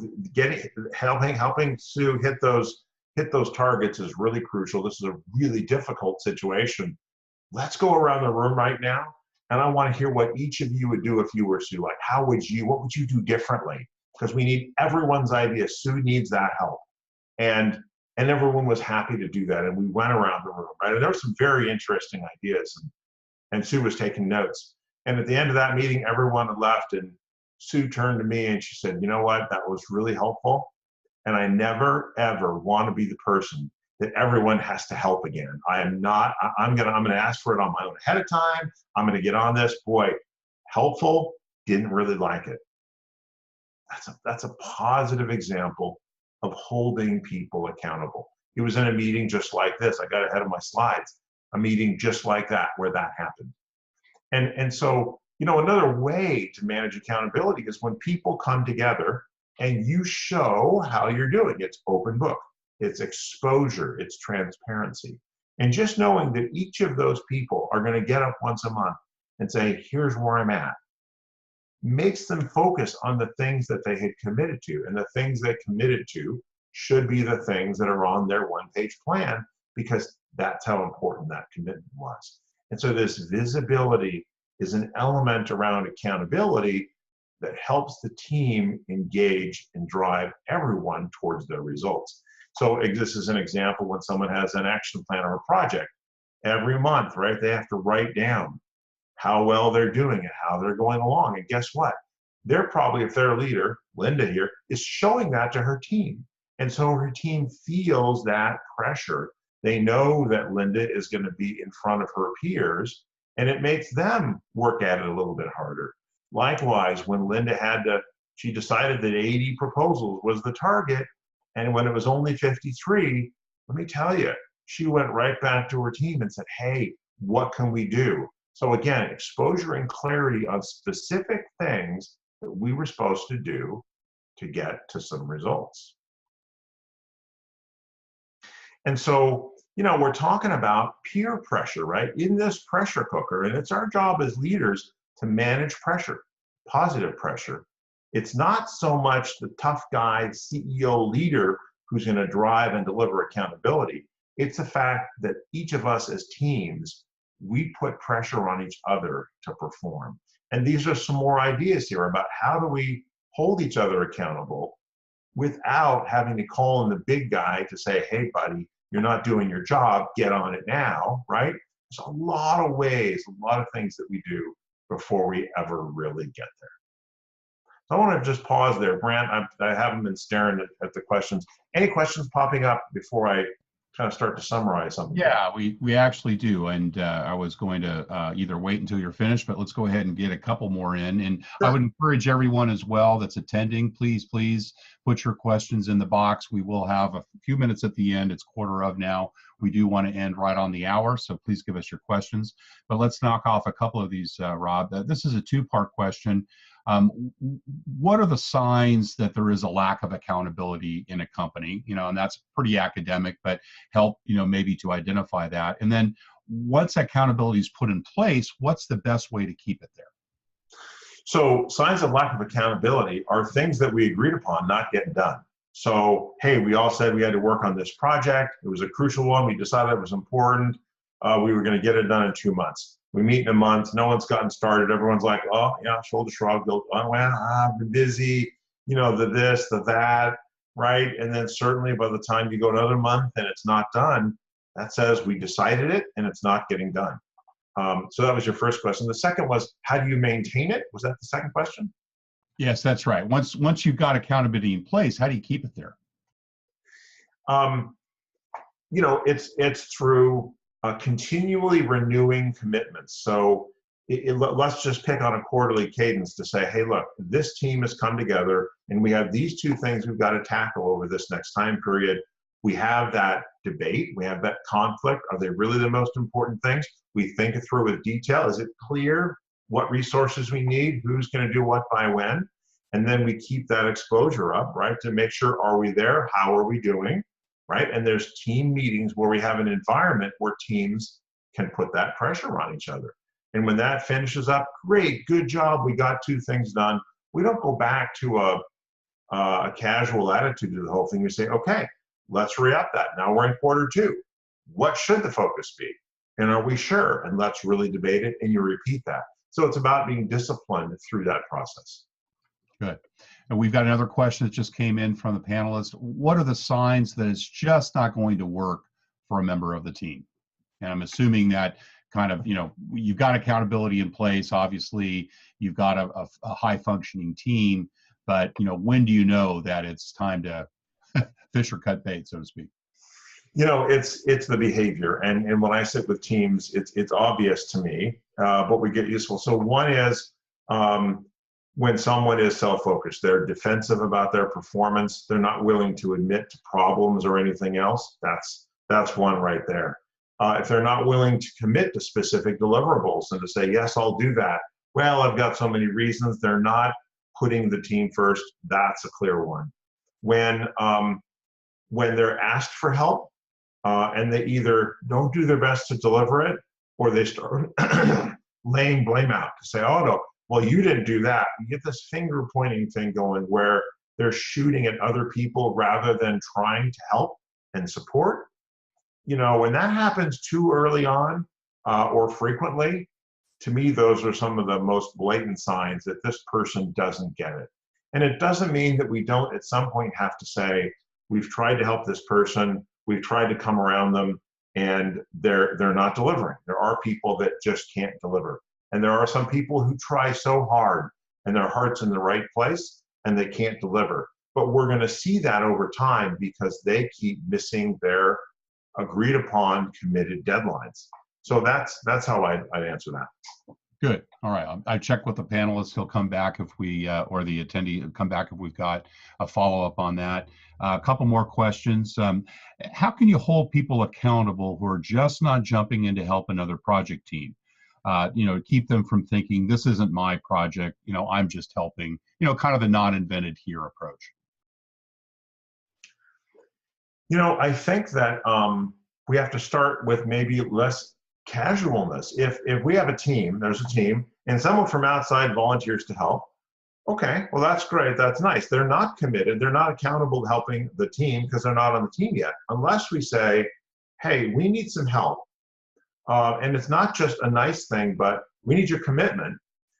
helping Sue hit those targets is really crucial. This is a really difficult situation. Let's go around the room right now, and I want to hear what each of you would do if you were Sue. Like, what would you do differently? Because we need everyone's idea. Sue needs that help. And everyone was happy to do that. And we went around the room, right? And there were some very interesting ideas, and Sue was taking notes. And at the end of that meeting, everyone had left, and Sue turned to me and she said, you know what, that was really helpful. And I never, ever want to be the person that everyone has to help again. I'm gonna ask for it on my own ahead of time. I'm gonna get on this. Boy, helpful, didn't really like it. That's a positive example of holding people accountable. It was in a meeting just like this. I got ahead of my slides. A meeting just like that, where that happened. And so, you know, another way to manage accountability is when people come together and you show how you're doing. It's open book, it's exposure, it's transparency. And just knowing that each of those people are going to get up once a month and say, here's where I'm at, makes them focus on the things that they had committed to. And the things they committed to should be the things that are on their one-page plan, because that's how important that commitment was. And so this visibility is an element around accountability that helps the team engage and drive everyone towards their results. So this is an example when someone has an action plan or a project. Every month, right, they have to write down how well they're doing it, how they're going along. And guess what? They're probably, if they're a leader, Linda here, is showing that to her team. And so her team feels that pressure. They know that Linda is going to be in front of her peers, and it makes them work at it a little bit harder. Likewise, when Linda she decided that 80 proposals was the target, and when it was only 53, let me tell you, she went right back to her team and said, hey, what can we do? So again, exposure and clarity on specific things that we were supposed to do to get to some results. And so, you know, we're talking about peer pressure, right? In this pressure cooker, and it's our job as leaders to manage pressure, positive pressure. It's not so much the tough guy, CEO leader who's going to drive and deliver accountability. It's the fact that each of us as teams, we put pressure on each other to perform. And these are some more ideas here about how do we hold each other accountable without having to call in the big guy to say, hey, buddy, you're not doing your job, get on it now, right? There's a lot of ways, a lot of things that we do before we ever really get there. So I want to just pause there. Brandt, I haven't been staring at the questions. Any questions popping up before I kind of start to summarize something? Yeah, we actually do. And I was going to either wait until you're finished, but let's go ahead and get a couple more in. And sure. I would encourage everyone as well that's attending, please put your questions in the box. We will have a few minutes at the end. It's 1:15 now. We do want to end right on the hour, so please give us your questions. But let's knock off a couple of these, Rob. This is a two-part question. What are the signs that there is a lack of accountability in a company? You know, and that's pretty academic, but help, you know, maybe to identify that. And then once accountability is put in place, what's the best way to keep it there? So signs of lack of accountability are things that we agreed upon not getting done. So, hey, we all said we had to work on this project. It was a crucial one. We decided it was important. We were going to get it done in 2 months. We meet in a month. No one's gotten started. Everyone's like, oh, yeah, shoulder shrug. Go, oh, well, I've been busy. You know, the this, the that, right? And then certainly by the time you go another month and it's not done, that says we decided it and it's not getting done. So that was your first question. The second was, how do you maintain it? Was that the second question? Yes, that's right. Once you've got accountability in place, how do you keep it there? You know, it's through continually renewing commitments. So let's just pick on a quarterly cadence to say, hey, look, this team has come together and we have these two things we've got to tackle over this next time period. We have that debate. We have that conflict. Are they really the most important things? We think it through with detail. Is it clear what resources we need? Who's going to do what by when? And then we keep that exposure up, right, to make sure, are we there? How are we doing? Right? And there's team meetings where we have an environment where teams can put that pressure on each other. And when that finishes up, great, good job, we got two things done. We don't go back to a casual attitude to the whole thing. We say, okay, let's re-up that. Now we're in quarter two. What should the focus be? And are we sure? And let's really debate it, and you repeat that. So it's about being disciplined through that process. Good. And we've got another question that just came in from the panelists. What are the signs that it's just not going to work for a member of the team? And I'm assuming that kind of, you know, you've got accountability in place. Obviously, you've got a high functioning team, but, you know, when do you know that it's time to fish or cut bait, so to speak? You know, it's the behavior. And when I sit with teams, it's obvious to me, but we get useful. So one is, when someone is self-focused, they're defensive about their performance, they're not willing to admit to problems or anything else, that's one right there. If they're not willing to commit to specific deliverables and to say, yes, I'll do that, well, I've got so many reasons, they're not putting the team first, that's a clear one. When they're asked for help and they either don't do their best to deliver it, or they start laying blame out to say, oh no, well, you didn't do that. You get this finger pointing thing going where they're shooting at other people rather than trying to help and support. You know, when that happens too early on or frequently, to me, those are some of the most blatant signs that this person doesn't get it. And it doesn't mean that we don't at some point have to say, we've tried to help this person, we've tried to come around them, and they're not delivering. There are people that just can't deliver. And there are some people who try so hard and their heart's in the right place and they can't deliver. But we're going to see that over time because they keep missing their agreed upon committed deadlines. So that's how I'd answer that. Good. All right. I checked with the panelists. He'll come back if we, or the attendee come back if we've got a follow-up on that. A couple more questions. How can you hold people accountable who are just not jumping in to help another project team? You know, keep them from thinking, this isn't my project, you know, I'm just helping, you know, kind of the not invented here approach. You know, I think that we have to start with maybe less casualness. If we have a team, there's a team, and someone from outside volunteers to help, okay, well, that's great, that's nice. They're not committed, they're not accountable to helping the team because they're not on the team yet, unless we say, hey, we need some help. And it's not just a nice thing, but we need your commitment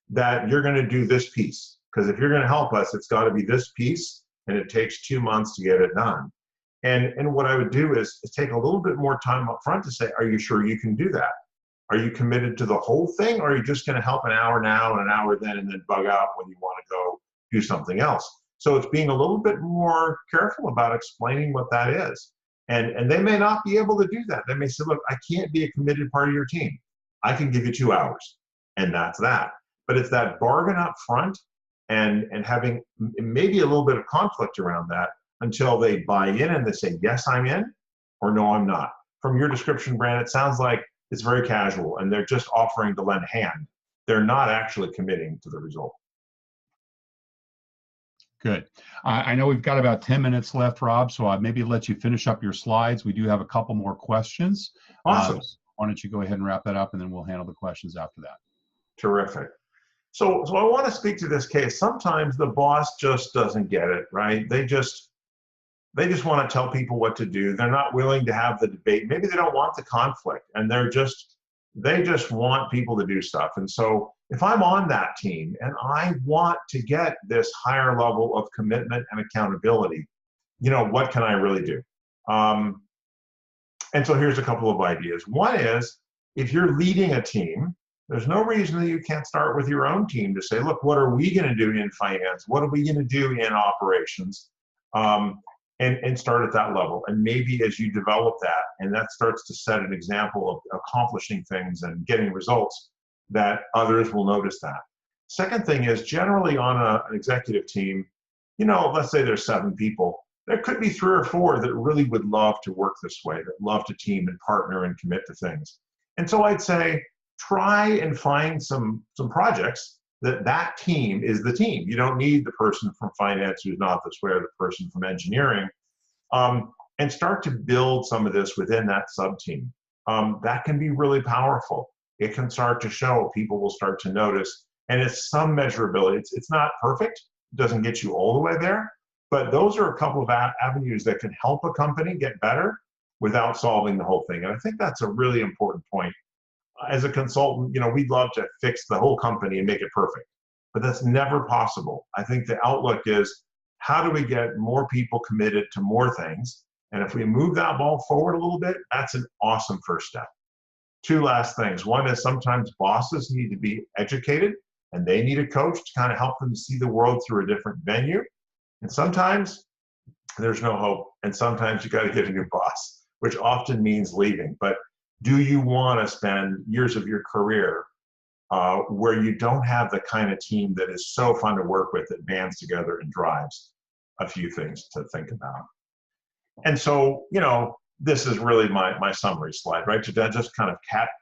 that you're going to do this piece. Because if you're going to help us, it's got to be this piece, and it takes 2 months to get it done. And what I would do is take a little bit more time up front to say, are you sure you can do that? Are you committed to the whole thing, or are you just going to help an hour now and an hour then and then bug out when you want to go do something else? So it's being a little bit more careful about explaining what that is. And they may not be able to do that. They may say, look, I can't be a committed part of your team. I can give you 2 hours, and that's that. But it's that bargain up front and having maybe a little bit of conflict around that until they buy in and they say, yes, I'm in, or no, I'm not. From your description, Brandt, it sounds like it's very casual and they're just offering to lend a hand. They're not actually committing to the result. Good. I know we've got about 10 minutes left, Rob, so I'll maybe let you finish up your slides. We do have a couple more questions. Awesome. Why don't you go ahead and wrap that up, and then we'll handle the questions after that. Terrific. So I want to speak to this case. Sometimes the boss just doesn't get it, right? They just They just want to tell people what to do. They're not willing to have the debate. Maybe they don't want the conflict, and they just want people to do stuff. And so if I'm on that team and I want to get this higher level of commitment and accountability, what can I really do? And so here's a couple of ideas. One is, if you're leading a team, there's no reason that you can't start with your own team to say, look, what are we going to do in finance? What are we going to do in operations? And start at that level. And maybe as you develop that, and that starts to set an example of accomplishing things and getting results, that others will notice that. Second thing is, generally on an executive team, let's say there's 7 people. There could be 3 or 4 that really would love to work this way, that love to team and partner and commit to things. And so I'd say, try and find some projects that team is the team. You don't need the person from finance who's not this way, or the person from engineering, and start to build some of this within that sub-team. That can be really powerful. It can start to show, people will start to notice, and it's some measurability. It's not perfect, it doesn't get you all the way there, but those are a couple of avenues that can help a company get better without solving the whole thing. And I think that's a really important point. As a consultant, we'd love to fix the whole company and make it perfect, but that's never possible. I think the outlook is, how do we get more people committed to more things? And if we move that ball forward a little bit, that's an awesome first step. 2 last things. One is, sometimes bosses need to be educated, and they need a coach to kind of help them see the world through a different venue. And sometimes there's no hope, and sometimes you got to get a new boss, which often means leaving. But do you want to spend years of your career where you don't have the kind of team that is so fun to work with, that bands together and drives? A few things to think about. And so, this is really my summary slide, right? To just kind of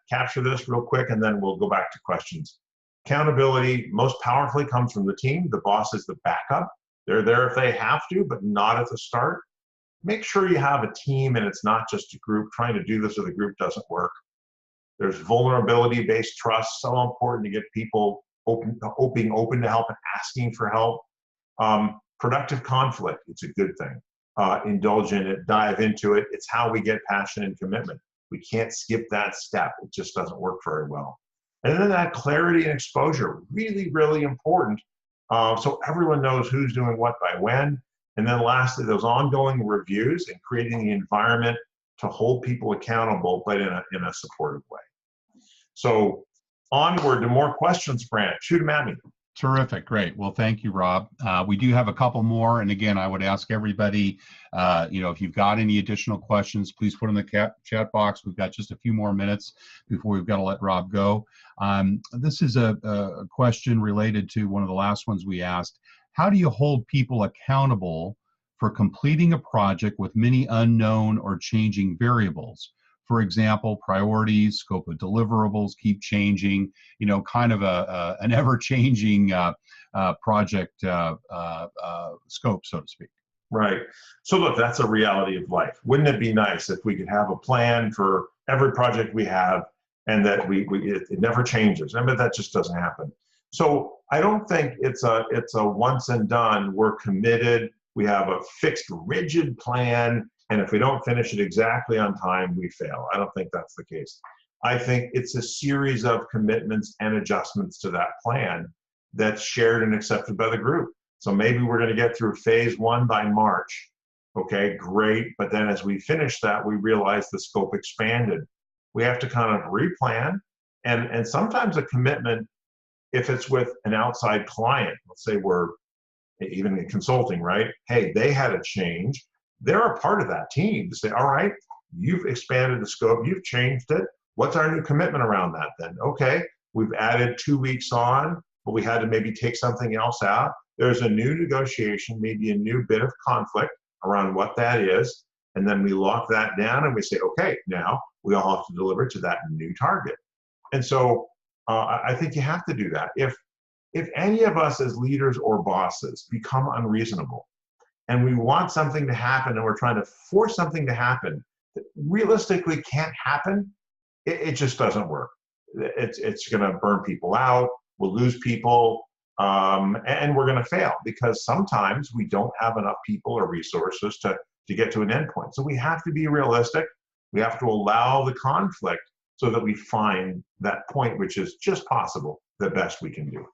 capture this real quick, and then we'll go back to questions. Accountability most powerfully comes from the team. The boss is the backup. They're there if they have to, but not at the start. Make sure you have a team and it's not just a group. Trying to do this with a group doesn't work. There's vulnerability-based trust, so important to get people being open to help and asking for help. Productive conflict, it's a good thing. Indulge in it, dive into it. It's how we get passion and commitment. We can't skip that step. It just doesn't work very well. And then that clarity and exposure, really, really important. So everyone knows who's doing what by when. And then lastly, those ongoing reviews and creating the environment to hold people accountable, but in a supportive way. So onward to more questions, Brandt. Shoot them at me. Terrific. Great. Well, thank you, Rob. We do have a couple more. And again, I would ask everybody, if you've got any additional questions, please put in the chat box. We've got just a few more minutes before we've got to let Rob go. This is a question related to one of the last ones we asked. How do you hold people accountable for completing a project with many unknown or changing variables? For example, priorities, scope of deliverables keep changing, kind of an ever-changing project scope, so to speak. Right. So look, that's a reality of life. Wouldn't it be nice if we could have a plan for every project we have, and that it never changes? I mean, that just doesn't happen. So I don't think it's a once and done. We're committed. We have a fixed, rigid plan. And if we don't finish it exactly on time, we fail. I don't think that's the case. I think it's a series of commitments and adjustments to that plan that's shared and accepted by the group. So maybe we're going to get through phase 1 by March. Okay, great. But then as we finish that, we realize the scope expanded. We have to kind of replan. And sometimes a commitment, if it's with an outside client, let's say we're even in consulting, right? Hey, they had a change. They're a part of that team to say, all right, you've expanded the scope, you've changed it. What's our new commitment around that then? Okay, we've added 2 weeks on, but we had to maybe take something else out. There's a new negotiation, maybe a new bit of conflict around what that is. And then we lock that down and we say, okay, now we all have to deliver to that new target. And so I think you have to do that. If any of us as leaders or bosses become unreasonable, and we want something to happen, and we're trying to force something to happen that realistically can't happen, it just doesn't work. It's going to burn people out. We'll lose people, and we're going to fail, because sometimes we don't have enough people or resources to to get to an endpoint. So we have to be realistic. We have to allow the conflict so that we find that point which is just possible, the best we can do.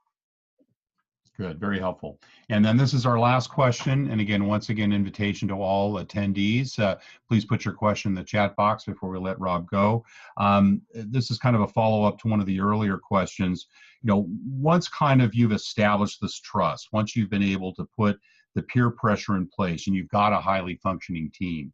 Good, very helpful. And then this is our last question. And again, once again, invitation to all attendees. Please put your question in the chat box before we let Rob go. This is kind of a follow-up to one of the earlier questions. You know, once kind of you've established this trust, once you've been able to put the peer pressure in place and you've got a highly functioning team,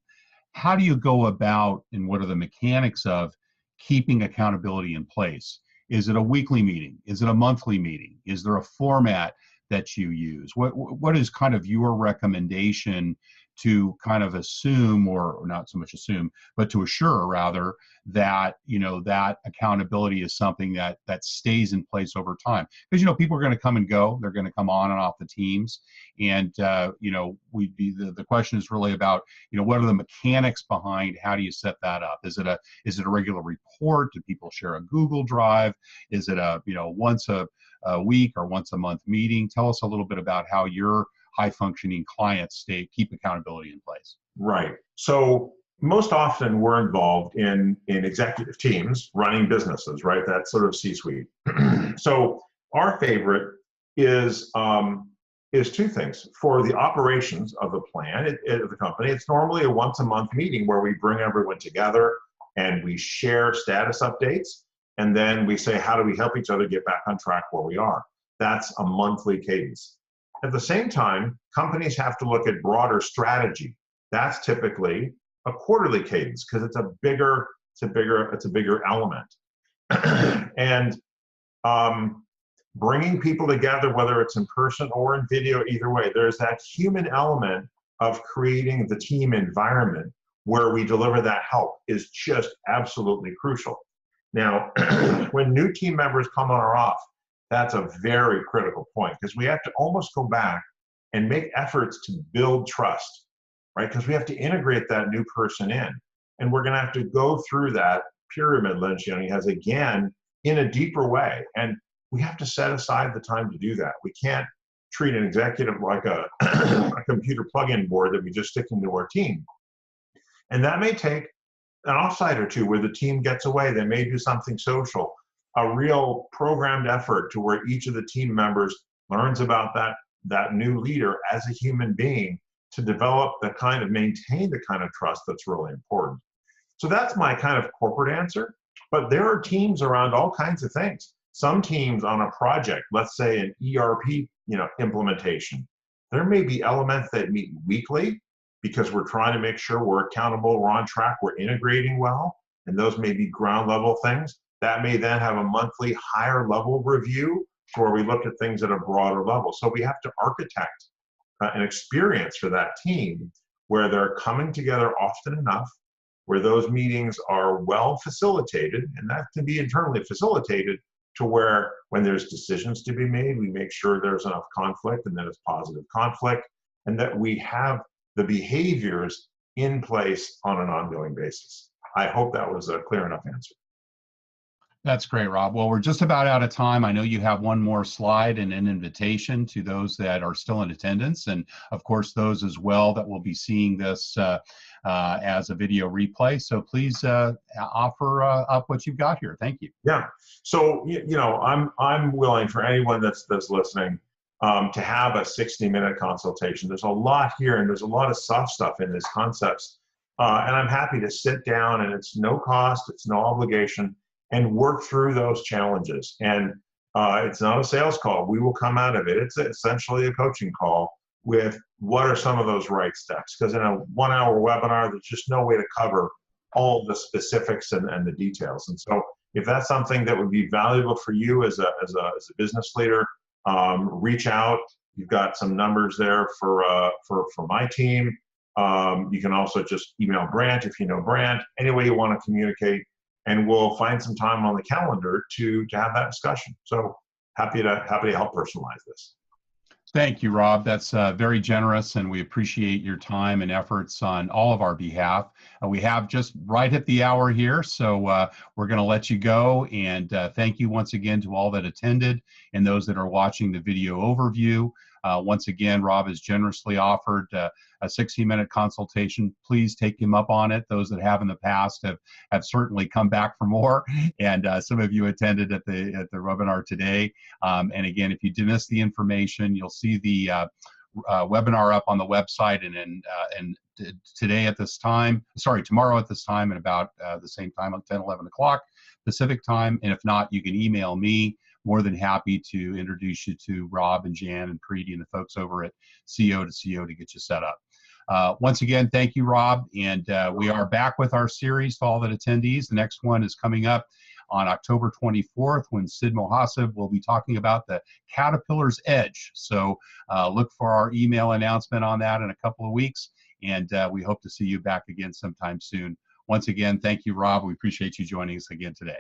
how do you go about and what are the mechanics of keeping accountability in place? Is it a weekly meeting? Is it a monthly meeting? Is there a format that you use? What is kind of your recommendation to kind of assume, or not so much assume, but to assure rather that, you know, that accountability is something that stays in place over time? Because, you know, people are going to come and go. They're going to come on and off the teams. And, you know, the question is really about, you know, what are the mechanics behind how do you set that up? Is it a regular report? Do people share a Google Drive? Is it a, you know, once a week or once a month meeting? Tell us a little bit about how your high functioning clients keep accountability in place. Right. So most often we're involved in executive teams running businesses, right? That sort of C-suite. So our favorite is two things. For the operations of the plan of the company, it's normally a once a month meeting where we bring everyone together and we share status updates. And then we say, how do we help each other get back on track where we are? That's a monthly cadence. At the same time, companies have to look at broader strategy. That's typically a quarterly cadence because it's a bigger element. And bringing people together, whether it's in person or in video, either way, there's that human element of creating the team environment where we deliver that help is just absolutely crucial. Now, when new team members come on or off, that's a very critical point because we have to almost go back and make efforts to build trust, right? Because we have to integrate that new person in. And we're going to have to go through that pyramid Lynch has again in a deeper way. And we have to set aside the time to do that. We can't treat an executive like a computer plug-in board that we just stick into our team. And that may take an offsite or two where the team gets away. They may do something social, a real programmed effort to where each of the team members learns about that new leader as a human being to develop maintain the kind of trust that's really important. So that's my kind of corporate answer. But there are teams around all kinds of things. Some teams on a project, let's say an ERP, implementation, there may be elements that meet weekly because we're trying to make sure we're accountable, we're on track, we're integrating well, and those may be ground level things. That may then have a monthly higher level review where we look at things at a broader level. So we have to architect an experience for that team where they're coming together often enough, where those meetings are well facilitated, and that can be internally facilitated to where when there's decisions to be made, we make sure there's enough conflict and that it's positive conflict, and that we have the behaviors in place on an ongoing basis. I hope that was a clear enough answer. That's great, Rob. Well, we're just about out of time. I know you have one more slide and an invitation to those that are still in attendance, and of course those as well that will be seeing this as a video replay. So please offer up what you've got here. Thank you. Yeah. So I'm willing for anyone that's listening to have a 60-minute consultation. There's a lot here, and there's a lot of soft stuff in these concepts, and I'm happy to sit down, and it's no cost, it's no obligation, and work through those challenges. And it's not a sales call. We will come out of it. It's essentially a coaching call with what are some of those right steps. Because in a 1-hour webinar, there's just no way to cover all the specifics and the details. And so if that's something that would be valuable for you as a business leader, reach out. You've got some numbers there for my team. You can also just email Brandt if you know Brandt. Any way you want to communicate, and we'll find some time on the calendar to have that discussion. So happy to help personalize this. Thank you, Rob. That's very generous, and we appreciate your time and efforts on all of our behalf. We have just right hit the hour here, so we're going to let you go. And thank you once again to all that attended and those that are watching the video overview. Once again, Rob has generously offered a 60-minute consultation. Please take him up on it. Those that have in the past have certainly come back for more, and some of you attended at the webinar today. And again, if you did miss the information, you'll see the webinar up on the website, and today at this time, sorry, tomorrow at this time, and about the same time, on 10, 11 o'clock Pacific time. And if not, you can email me. More than happy to introduce you to Rob and Jan and Preeti and the folks over at CO to CO to get you set up. Once again, thank you, Rob. And we are back with our series to all the attendees. The next one is coming up on October 24th, when Sid Mohaseb will be talking about the Caterpillar's Edge. So look for our email announcement on that in a couple of weeks. And we hope to see you back again sometime soon. Once again, thank you, Rob. We appreciate you joining us again today.